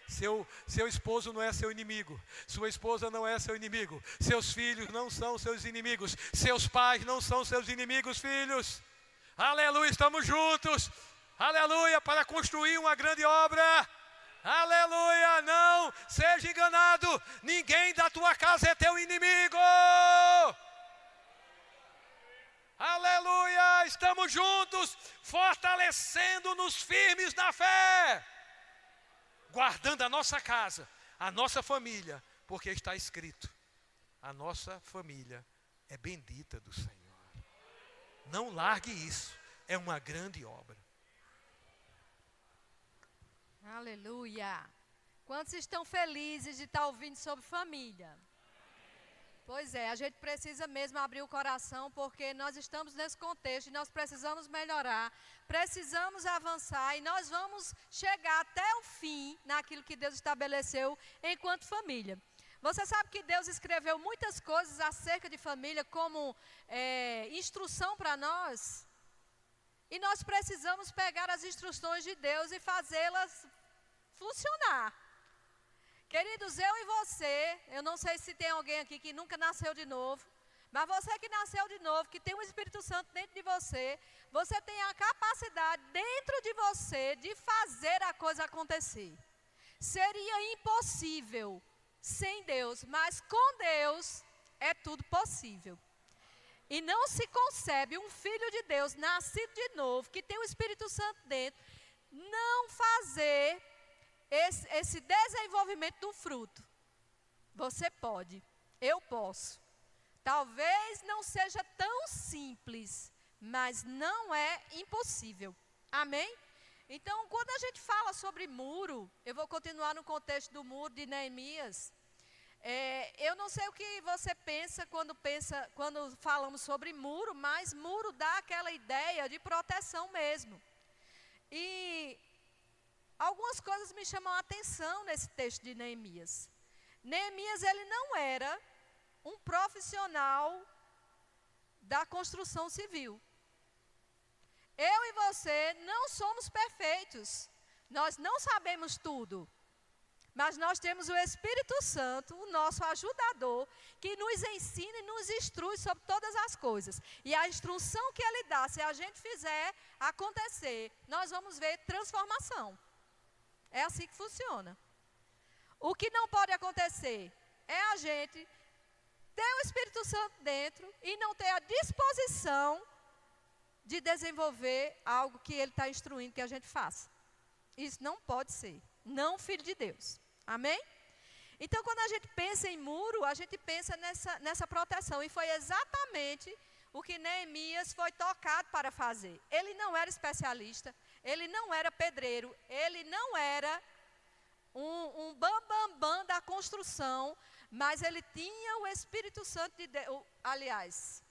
Seu esposo não é seu inimigo. Sua esposa não é seu inimigo. Seus filhos não são seus inimigos. Seus pais não são seus inimigos, filhos. Aleluia, estamos juntos. Aleluia, para construir uma grande obra. Aleluia, não seja enganado. Ninguém da tua casa é teu inimigo. Aleluia, estamos juntos, fortalecendo-nos firmes na fé, guardando a nossa casa, a nossa família, porque está escrito, a nossa família é bendita do Senhor. Não largue isso, é uma grande obra. Aleluia. Quantos estão felizes de estar ouvindo sobre família? Pois é, a gente precisa mesmo abrir o coração, porque nós estamos nesse contexto e nós precisamos melhorar, precisamos avançar e nós vamos chegar até o fim naquilo que Deus estabeleceu enquanto família. Você sabe que Deus escreveu muitas coisas acerca de família como instrução para nós? E nós precisamos pegar as instruções de Deus e fazê-las funcionar. Queridos, eu e você, eu não sei se tem alguém aqui que nunca nasceu de novo, mas você que nasceu de novo, que tem o Espírito Santo dentro de você, você tem a capacidade dentro de você de fazer a coisa acontecer. Seria impossível sem Deus, mas com Deus é tudo possível. E não se concebe um filho de Deus, nascido de novo, que tem o Espírito Santo dentro, não fazer esse desenvolvimento do fruto. Você pode, eu posso. Talvez não seja tão simples, mas não é impossível. Amém? Então, quando a gente fala sobre muro, eu vou continuar no contexto do muro de Neemias. Eu não sei o que você pensa quando falamos sobre muro, mas muro dá aquela ideia de proteção mesmo. E algumas coisas me chamam a atenção nesse texto de Neemias. Neemias, ele não era um profissional da construção civil. Eu e você não somos perfeitos. Nós não sabemos tudo. Mas nós temos o Espírito Santo, o nosso ajudador, que nos ensina e nos instrui sobre todas as coisas. E a instrução que ele dá, se a gente fizer acontecer, nós vamos ver transformação. É assim que funciona. O que não pode acontecer é a gente ter o Espírito Santo dentro e não ter a disposição de desenvolver algo que ele está instruindo que a gente faça. Isso não pode ser. Não filho de Deus. Amém? Então, quando a gente pensa em muro, a gente pensa nessa proteção. E foi exatamente o que Neemias foi tocado para fazer. Ele não era especialista, ele não era pedreiro, ele não era um bam da construção, mas ele tinha o Espírito Santo de Deus. Aliás,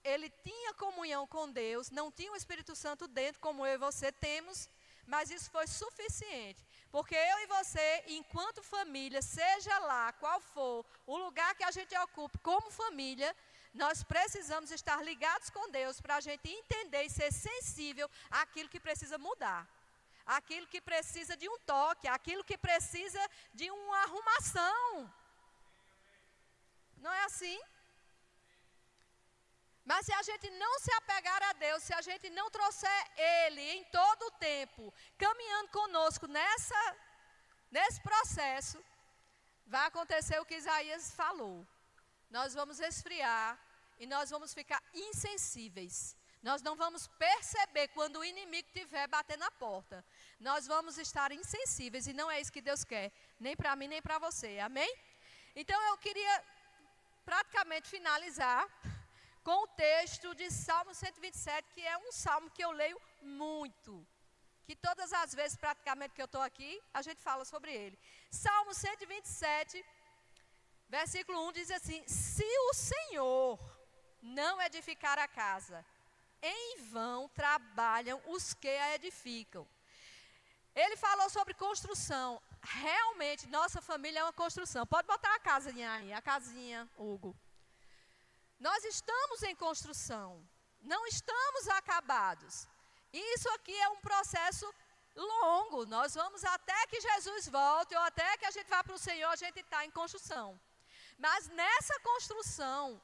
ele tinha comunhão com Deus, não tinha o Espírito Santo dentro, como eu e você temos, mas isso foi suficiente. Porque eu e você, enquanto família, seja lá qual for o lugar que a gente ocupe como família, nós precisamos estar ligados com Deus para a gente entender e ser sensível àquilo que precisa mudar. Aquilo que precisa de um toque, aquilo que precisa de uma arrumação. Não é assim? Mas se a gente não se apegar a Deus, se a gente não trouxer Ele em todo o tempo, caminhando conosco nesse processo, vai acontecer o que Isaías falou. Nós vamos esfriar e nós vamos ficar insensíveis. Nós não vamos perceber quando o inimigo estiver batendo na porta. Nós vamos estar insensíveis e não é isso que Deus quer, nem para mim nem para você. Amém? Então eu queria praticamente finalizar com o texto de Salmo 127, que é um salmo que eu leio muito. Que todas as vezes praticamente que eu estou aqui, a gente fala sobre ele. Salmo 127, versículo 1 diz assim: se o Senhor não edificar a casa, em vão trabalham os que a edificam. Ele falou sobre construção. Realmente, nossa família é uma construção. Pode botar a casinha aí, a casinha, Hugo. Nós estamos em construção, não estamos acabados. Isso aqui é um processo longo. Nós vamos até que Jesus volte, ou até que a gente vá para o Senhor, a gente está em construção. Mas nessa construção,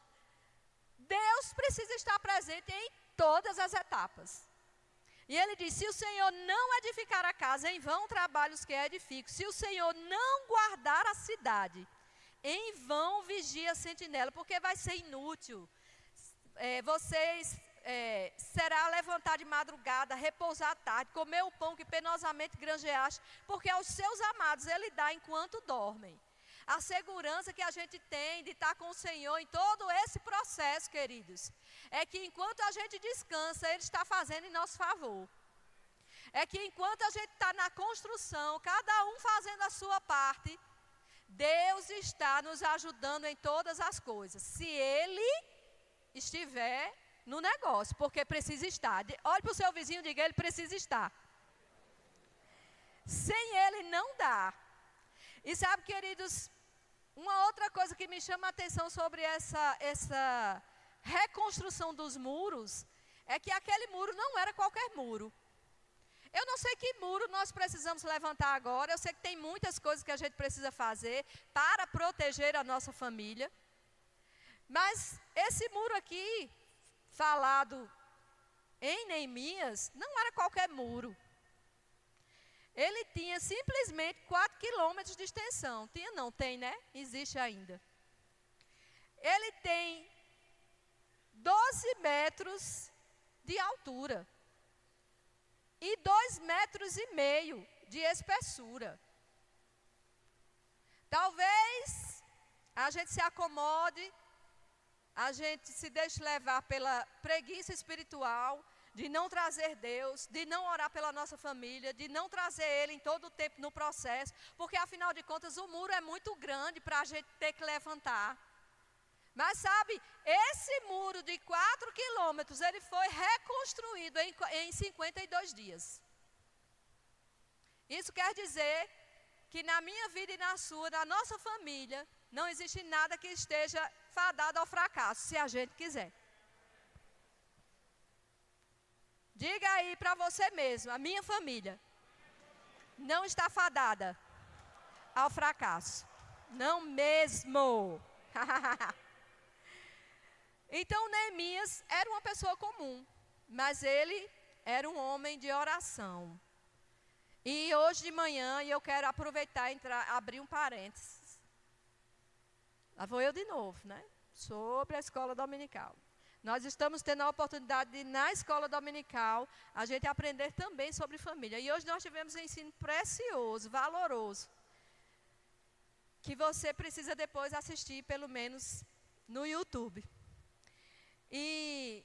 Deus precisa estar presente em todas as etapas. E ele diz: se o Senhor não edificar a casa, em vão trabalham os que a edificam. Se o Senhor não guardar a cidade, em vão vigia a sentinela, porque vai ser inútil. Será levantar de madrugada, repousar à tarde, comer o pão que penosamente granjeaste, porque aos seus amados ele dá enquanto dormem. A segurança que a gente tem de estar com o Senhor em todo esse processo, queridos, é que enquanto a gente descansa, Ele está fazendo em nosso favor. É que enquanto a gente está na construção, cada um fazendo a sua parte, Deus está nos ajudando em todas as coisas. Se Ele estiver no negócio, porque precisa estar. Olhe para o seu vizinho e diga: ele precisa estar. Sem Ele não dá. E sabe, queridos, uma outra coisa que me chama a atenção sobre essa reconstrução dos muros, é que aquele muro não era qualquer muro. Eu não sei que muro nós precisamos levantar agora, eu sei que tem muitas coisas que a gente precisa fazer para proteger a nossa família. Mas esse muro aqui, falado em Neemias, não era qualquer muro. Ele tinha simplesmente 4 quilômetros de extensão. Tinha não, tem, né? Existe ainda. Ele tem 12 metros de altura e 2,5 metros de espessura. Talvez a gente se acomode, a gente se deixe levar pela preguiça espiritual, de não trazer Deus, de não orar pela nossa família, de não trazer Ele em todo o tempo no processo, porque afinal de contas o muro é muito grande para a gente ter que levantar. Mas sabe, esse muro de 4 quilômetros, ele foi reconstruído em 52 dias. Isso quer dizer que na minha vida e na sua, na nossa família, não existe nada que esteja fadado ao fracasso, se a gente quiser. Diga aí para você mesmo, a minha família não está fadada ao fracasso. Não mesmo. Então Neemias era uma pessoa comum, mas ele era um homem de oração. E hoje de manhã, eu quero aproveitar e abrir um parênteses. Lá vou eu de novo, né? Sobre a escola dominical. Nós estamos tendo a oportunidade de, na escola dominical, a gente aprender também sobre família. E hoje nós tivemos um ensino precioso, valoroso, que você precisa depois assistir, pelo menos, no YouTube. E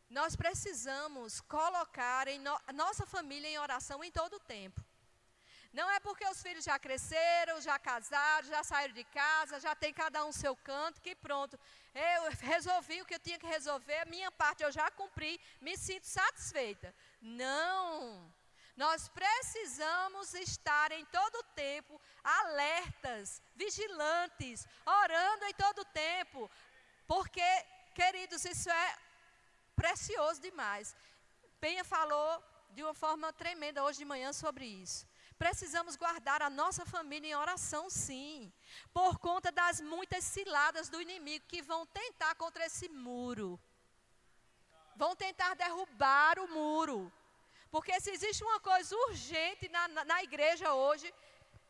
nós precisamos colocar a nossa família em oração em todo o tempo. Não é porque os filhos já cresceram, já casaram, já saíram de casa, já tem cada um seu canto, que pronto, eu resolvi o que eu tinha que resolver, a minha parte eu já cumpri, me sinto satisfeita. Não! Nós precisamos estar em todo o tempo alertas, vigilantes, orando em todo o tempo, porque, queridos, isso é precioso demais. Penha falou de uma forma tremenda hoje de manhã sobre isso. Precisamos guardar a nossa família em oração, sim, por conta das muitas ciladas do inimigo que vão tentar contra esse muro. Vão tentar derrubar o muro. Porque se existe uma coisa urgente na igreja hoje,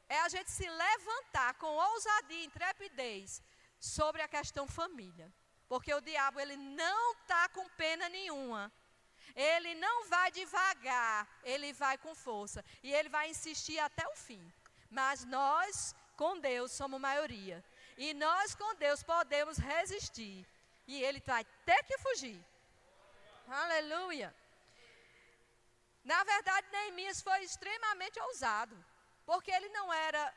é a gente se levantar com ousadia e intrepidez sobre a questão família. Porque o diabo, ele não está com pena nenhuma. Ele não vai devagar, ele vai com força. E ele vai insistir até o fim. Mas nós, com Deus, somos maioria. E nós, com Deus, podemos resistir. E ele vai ter que fugir. Aleluia. Na verdade, Neemias foi extremamente ousado. Porque ele não era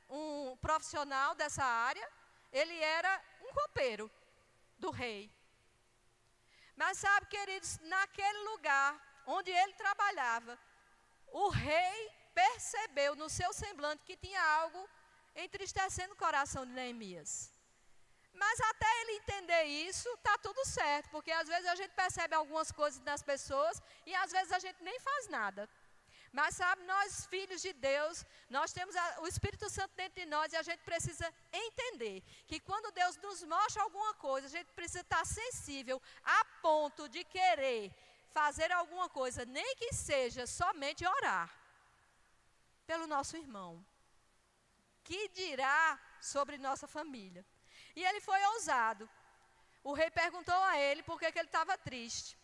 um profissional dessa área. Ele era um copeiro do rei. Mas sabe, queridos, naquele lugar onde ele trabalhava, o rei percebeu no seu semblante que tinha algo entristecendo o coração de Neemias. Mas até ele entender isso, está tudo certo, porque às vezes a gente percebe algumas coisas das pessoas e às vezes a gente nem faz nada. Mas sabe, nós filhos de Deus, nós temos o Espírito Santo dentro de nós e a gente precisa entender que quando Deus nos mostra alguma coisa, a gente precisa estar sensível a ponto de querer fazer alguma coisa, nem que seja somente orar pelo nosso irmão. Que dirá sobre nossa família? E ele foi ousado. O rei perguntou a ele por que ele estava triste.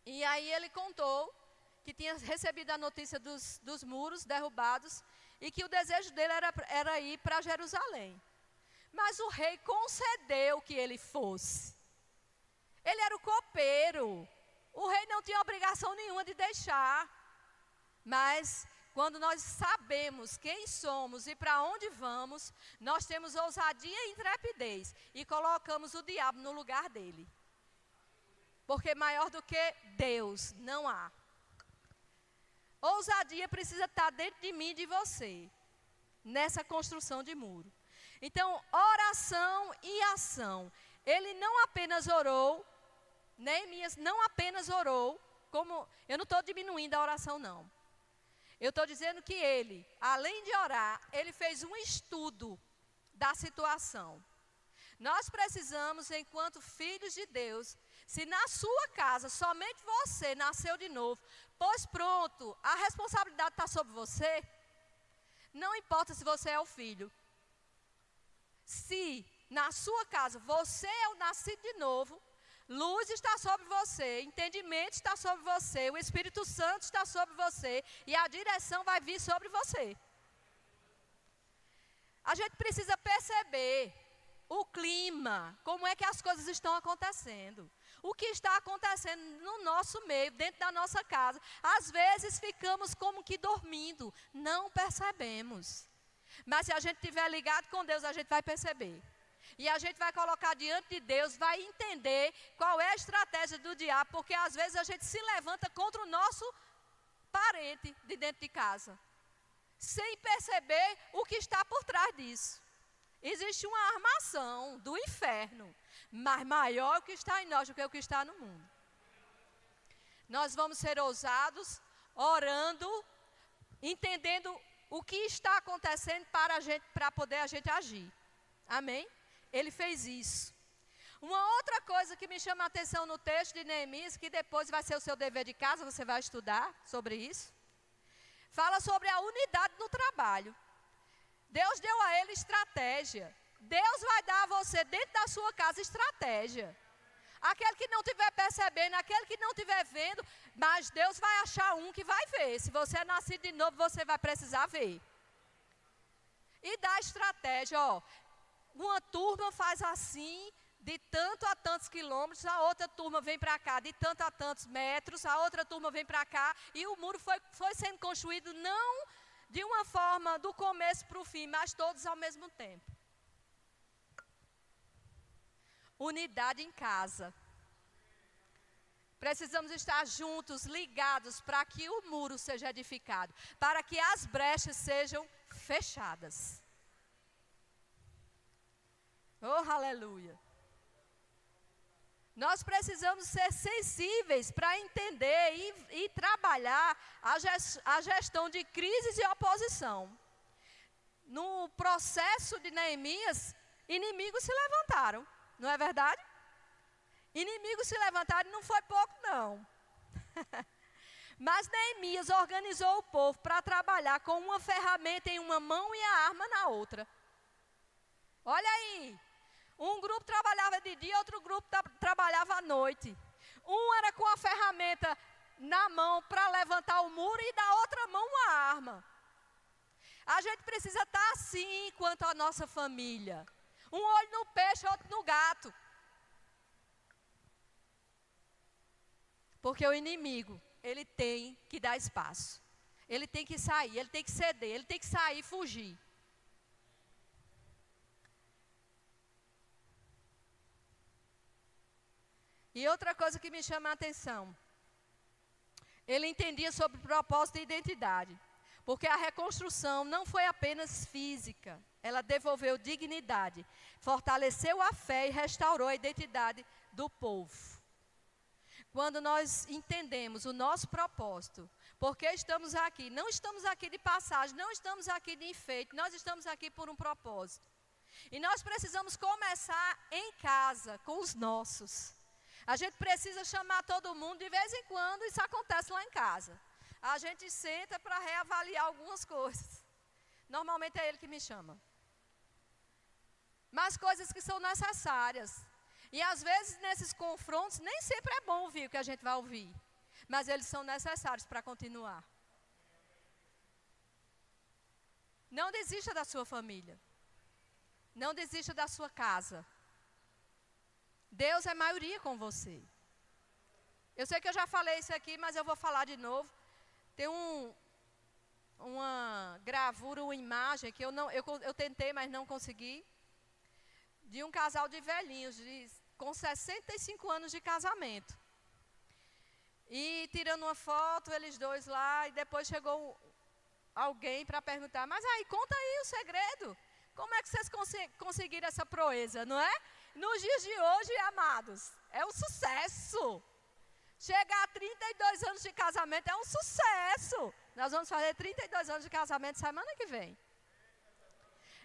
E aí ele contou que tinha recebido a notícia dos muros derrubados e que o desejo dele era ir para Jerusalém. Mas o rei concedeu que ele fosse. Ele era o copeiro. O rei não tinha obrigação nenhuma de deixar. Mas quando nós sabemos quem somos e para onde vamos, nós temos ousadia e intrepidez e colocamos o diabo no lugar dele. Porque maior do que Deus não há. Ousadia precisa estar dentro de mim e de você, nessa construção de muro. Então, oração e ação. Ele não apenas orou, Neemias não apenas orou, como eu não estou diminuindo a oração, não. Eu estou dizendo que ele, além de orar, ele fez um estudo da situação. Nós precisamos, enquanto filhos de Deus, se na sua casa somente você nasceu de novo, pois pronto, a responsabilidade está sobre você, não importa se você é o filho. Se na sua casa você é o nascido de novo, luz está sobre você, entendimento está sobre você, o Espírito Santo está sobre você e a direção vai vir sobre você. A gente precisa perceber o clima, como é que as coisas estão acontecendo. o que está acontecendo no nosso meio, dentro da nossa casa. Às vezes ficamos como que dormindo, não percebemos. Mas se a gente estiver ligado com Deus, a gente vai perceber. E a gente vai colocar diante de Deus, vai entender qual é a estratégia do diabo, porque às vezes a gente se levanta contra o nosso parente de dentro de casa, sem perceber o que está por trás disso. Existe uma armação do inferno, mas maior o que está em nós do que o que está no mundo. Nós vamos ser ousados, orando, entendendo o que está acontecendo para poder a gente agir. Amém? Ele fez isso. Uma outra coisa que me chama a atenção no texto de Neemias, que depois vai ser o seu dever de casa, você vai estudar sobre isso. Fala sobre a unidade no trabalho. Deus deu a ele estratégia. Deus vai dar a você, dentro da sua casa, estratégia. Aquele que não estiver percebendo, aquele que não estiver vendo, mas Deus vai achar um que vai ver. Se você é nascido de novo, você vai precisar ver. E dá estratégia, ó. Uma turma faz assim, de tanto a tantos quilômetros, a outra turma vem para cá, de tanto a tantos metros, a outra turma vem para cá, e o muro foi sendo construído não de uma forma do começo para o fim, mas todos ao mesmo tempo. Unidade em casa. Precisamos estar juntos, ligados, para que o muro seja edificado, para que as brechas sejam fechadas. Oh, aleluia. Nós precisamos ser sensíveis para entender e trabalhar a gestão de crises e oposição. No processo de Neemias, inimigos se levantaram, não é verdade? Inimigos se levantaram e não foi pouco, não. Mas Neemias organizou o povo para trabalhar com uma ferramenta em uma mão e a arma na outra. Olha aí. Um grupo trabalhava de dia, outro grupo trabalhava à noite. Um era com a ferramenta na mão para levantar o muro e da outra mão uma arma. A gente precisa estar assim quanto a nossa família. Um olho no peixe, outro no gato. Porque o inimigo, ele tem que dar espaço. Ele tem que sair, ele tem que ceder, ele tem que sair e fugir. E outra coisa que me chama a atenção, ele entendia sobre propósito e identidade, porque a reconstrução não foi apenas física, ela devolveu dignidade, fortaleceu a fé e restaurou a identidade do povo. Quando nós entendemos o nosso propósito, porque estamos aqui, não estamos aqui de passagem, não estamos aqui de enfeite, nós estamos aqui por um propósito. E nós precisamos começar em casa, com os nossos. A gente precisa chamar todo mundo, de vez em quando isso acontece lá em casa. A gente senta para reavaliar algumas coisas. Normalmente é ele que me chama. Mas coisas que são necessárias. E às vezes nesses confrontos, nem sempre é bom ouvir o que a gente vai ouvir. Mas eles são necessários para continuar. Não desista da sua família. Não desista da sua casa. Deus é maioria com você. Eu sei que eu já falei isso aqui, mas eu vou falar de novo. Tem uma gravura, uma imagem que eu tentei, mas não consegui. De um casal de velhinhos, com 65 anos de casamento. E tirando uma foto, eles dois lá, e depois chegou alguém para perguntar, mas aí, conta aí o segredo. Como é que vocês conseguiram essa proeza, não é? Nos dias de hoje, amados, é um sucesso. Chegar a 32 anos de casamento é um sucesso. Nós vamos fazer 32 anos de casamento semana que vem.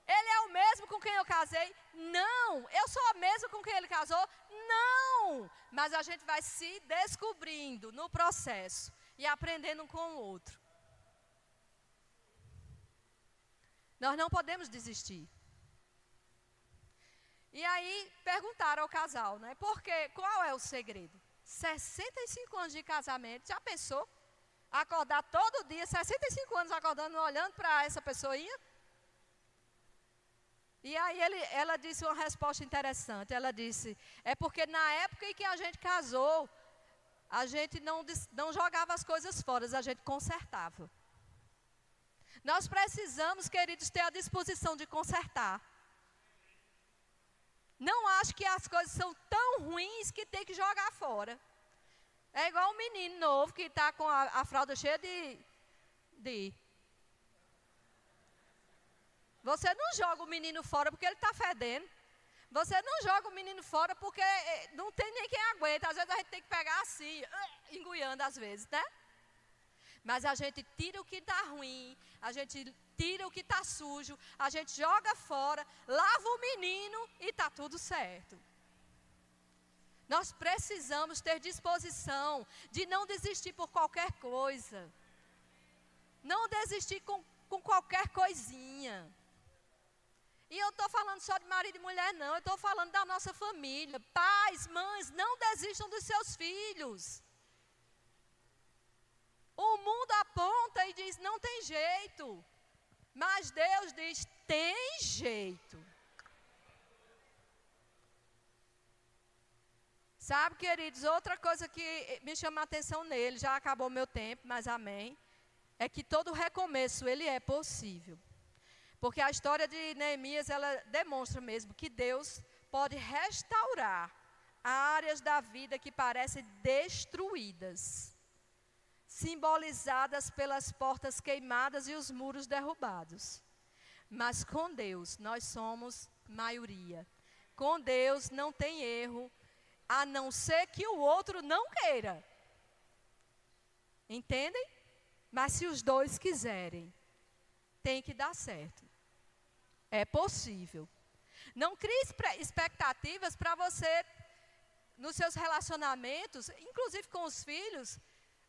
Ele é o mesmo com quem eu casei? Não. Eu sou a mesma com quem ele casou? Não. Mas a gente vai se descobrindo no processo e aprendendo um com o outro. Nós não podemos desistir. E aí perguntaram ao casal, né? Porque qual é o segredo? 65 anos de casamento, já pensou? Acordar todo dia, 65 anos acordando, olhando para essa pessoinha? E aí ela disse uma resposta interessante. Ela disse, é porque na época em que a gente casou, a gente não jogava as coisas fora, a gente consertava. Nós precisamos, queridos, ter a disposição de consertar. Não acho que as coisas são tão ruins que tem que jogar fora. É igual um menino novo que está com a fralda cheia de... Você não joga o menino fora porque ele está fedendo. Você não joga o menino fora porque não tem nem quem aguenta. Às vezes a gente tem que pegar assim, engoiando às vezes, né? Mas a gente tira o que está ruim, a gente tira o que está sujo, a gente joga fora, lava o menino e está tudo certo. Nós precisamos ter disposição de não desistir por qualquer coisa. Não desistir com qualquer coisinha. E eu estou falando só de marido e mulher, não. Eu estou falando da nossa família. Pais, mães, não desistam dos seus filhos. O mundo aponta e diz, não tem jeito. Mas Deus diz, tem jeito. Sabe, queridos, outra coisa que me chama a atenção nele, já acabou meu tempo, mas amém, é que todo recomeço, ele é possível. Porque a história de Neemias, ela demonstra mesmo que Deus pode restaurar áreas da vida que parecem destruídas, simbolizadas pelas portas queimadas e os muros derrubados. Mas com Deus, nós somos maioria. Com Deus não tem erro, a não ser que o outro não queira. Entendem? Mas se os dois quiserem, tem que dar certo. É possível. Não crie expectativas para você, nos seus relacionamentos, inclusive com os filhos,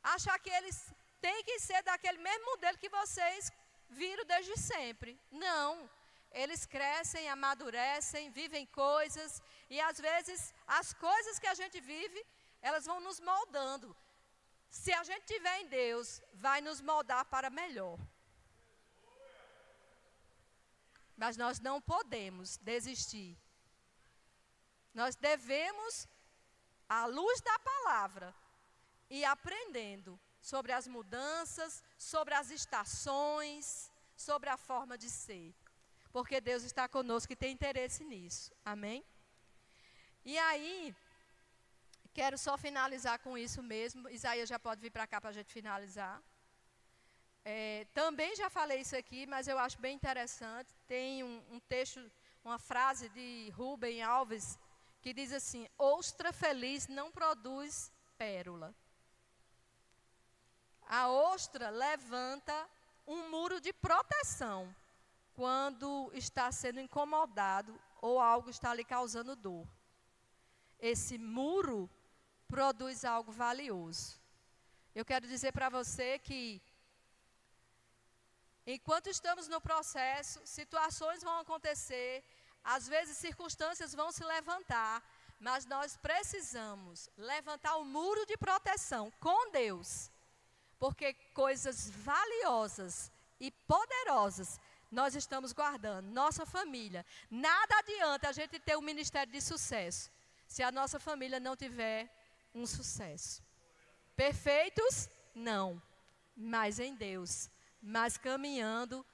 achar que eles têm que ser daquele mesmo modelo que vocês viram desde sempre. Não. Eles crescem, amadurecem, vivem coisas, e às vezes as coisas que a gente vive, elas vão nos moldando. Se a gente tiver em Deus, vai nos moldar para melhor. Mas nós não podemos desistir. Nós devemos, à luz da palavra, ir aprendendo sobre as mudanças, sobre as estações, sobre a forma de ser. Porque Deus está conosco e tem interesse nisso. Amém? E aí, quero só finalizar com isso mesmo. Isaías já pode vir para cá para a gente finalizar. Também já falei isso aqui, mas eu acho bem interessante. Tem um texto, uma frase de Rubem Alves, que diz assim, ostra feliz não produz pérola. A ostra levanta um muro de proteção quando está sendo incomodado ou algo está lhe causando dor. Esse muro produz algo valioso. Eu quero dizer para você que enquanto estamos no processo, situações vão acontecer, às vezes circunstâncias vão se levantar, mas nós precisamos levantar o muro de proteção com Deus, porque coisas valiosas e poderosas nós estamos guardando, nossa família. Nada adianta a gente ter um ministério de sucesso, se a nossa família não tiver um sucesso. Perfeitos? Não, mas em Deus. Mas caminhando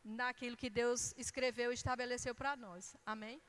naquilo que Deus escreveu e estabeleceu para nós. Amém?